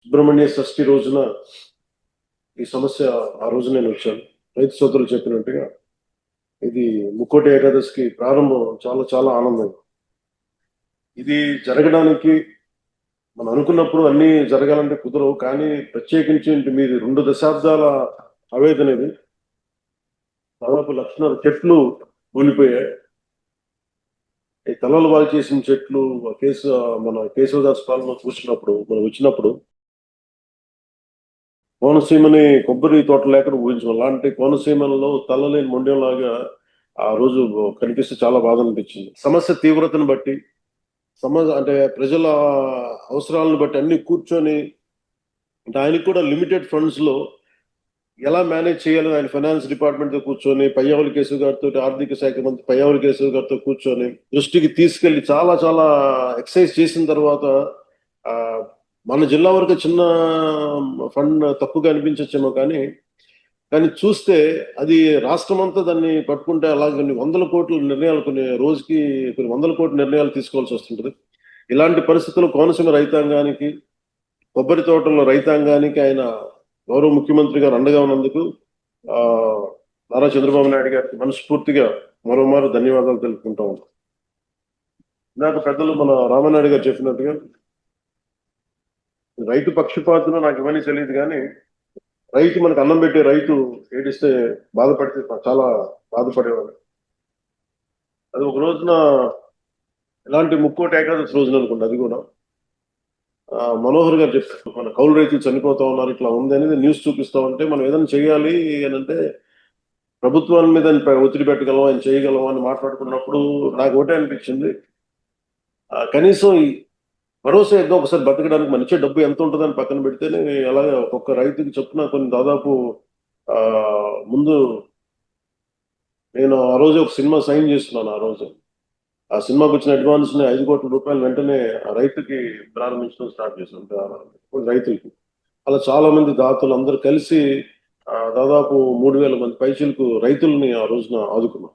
సుబ్రహ్మణ్య షష్ఠి రోజున ఈ సమస్య ఆ రోజు నేను వచ్చాను. రైతు సోదరులు చెప్పినట్టుగా ఇది ముక్కోటి ఏకాదశికి ప్రారంభం చాలా చాలా ఆనందం. ఇది జరగడానికి మనం అనుకున్నప్పుడు అన్ని జరగాలంటే కుదరవు. కానీ ప్రత్యేకించి మీది 2 దశాబ్దాల ఆవేదన ఇది. దాదాపు 1,00,000 చెట్లు కూలిపోయాయి. ఈ తలలు బాగు చేసిన చెట్లు మన కేశవదాస్ పాలన చూసినప్పుడు మనం వచ్చినప్పుడు కోనసీమని కొబ్బరి తోట లేకుండా ఊహించాం. అలాంటి కోనసీమలలో తలలేని మొండెంలాగా ఆ రోజు కనిపిస్తే చాలా బాధ అనిపించింది. సమస్య తీవ్రతను బట్టి అంటే ప్రజల అవసరాలను బట్టి అన్ని కూర్చొని, అంటే ఆయనకు కూడా లిమిటెడ్ ఫండ్స్ లో ఎలా మేనేజ్ చేయాలని ఆయన ఫైనాన్స్ డిపార్ట్మెంట్ తో కూర్చొని పయ్యావుల కేశవ్ గారితో, ఆర్థిక శాఖ మంత్రి పయ్యావుల కేశవ్ గారితో కూర్చొని దృష్టికి తీసుకెళ్లి చాలా చాలా ఎక్సర్సైజ్ చేసిన తర్వాత ఆ మన జిల్లా వరకు చిన్న ఫండ్ తక్కువగా అనిపించచ్చేమో, కానీ కానీ చూస్తే అది రాష్ట్రం అంతా దాన్ని పట్టుకుంటే అలాగే కొన్ని వందల కోట్ల నిర్ణయాలు, కొన్ని రోజుకి కొన్ని వందల కోట్ల నిర్ణయాలు తీసుకోవాల్సి వస్తుంటది. ఇలాంటి పరిస్థితుల్లో కోనసీమ రైతాంగానికి, కొబ్బరి తోటల్లో రైతాంగానికి ఆయన గౌరవ ముఖ్యమంత్రి గారు అండగా ఉన్నందుకు ఆ నారా చంద్రబాబు నాయుడు గారికి మనస్ఫూర్తిగా మరోమారు ధన్యవాదాలు తెలుపుకుంటా ఉన్నాం. ఇందాక పెద్దలు మన రామనాయుడు గారు చెప్పినట్టుగా రైతు పక్షపాతులు నాకు ఇవన్నీ తెలియదు, కానీ రైతు మనకు అన్నం పెట్టే రైతు ఏడిస్తే బాధపడితే చాలా బాధపడేవాడు. అది ఒక రోజున ఇలాంటి ముక్కోటి ఏకాదశి రోజున అనుకోండి, అది కూడా మనోహర్ గారు చెప్పారు, మన కౌలు రైతులు చనిపోతా ఉన్నారు, ఇట్లా ఉంది అనేది న్యూస్ చూపిస్తా ఉంటే మనం ఏదైనా చేయాలి అని అంటే ప్రభుత్వాల మీద ఒత్తిడి పెట్టగలం, ఆయన చేయగలం అని మాట్లాడుకున్నప్పుడు నాకు ఒకటే అనిపించింది, కనీసం ఈ భరోసా ఏదో ఒకసారి బతకడానికి మన ఇచ్చే డబ్బు ఎంత ఉంటుందని పక్కన పెడితేనే అలాగే ఒక్కొక్క రైతుకి చొప్పున కొన్ని దాదాపు ఆ ముందు నేను ఆ రోజు ఒక సినిమా సైన్ చేస్తున్నాను. ఆ రోజు ఆ సినిమాకి వచ్చిన అడ్వాన్స్ ని 5 కోట్ల రూపాయలు వెంటనే ఆ రైతుకి ప్రారంభించడం స్టార్ట్ చేశాను. రైతులకి అలా చాలా మంది దాతలు అందరూ కలిసి దాదాపు 3,000 మంది పైచీలకు రైతుల్ని ఆ రోజున ఆదుకున్నాం.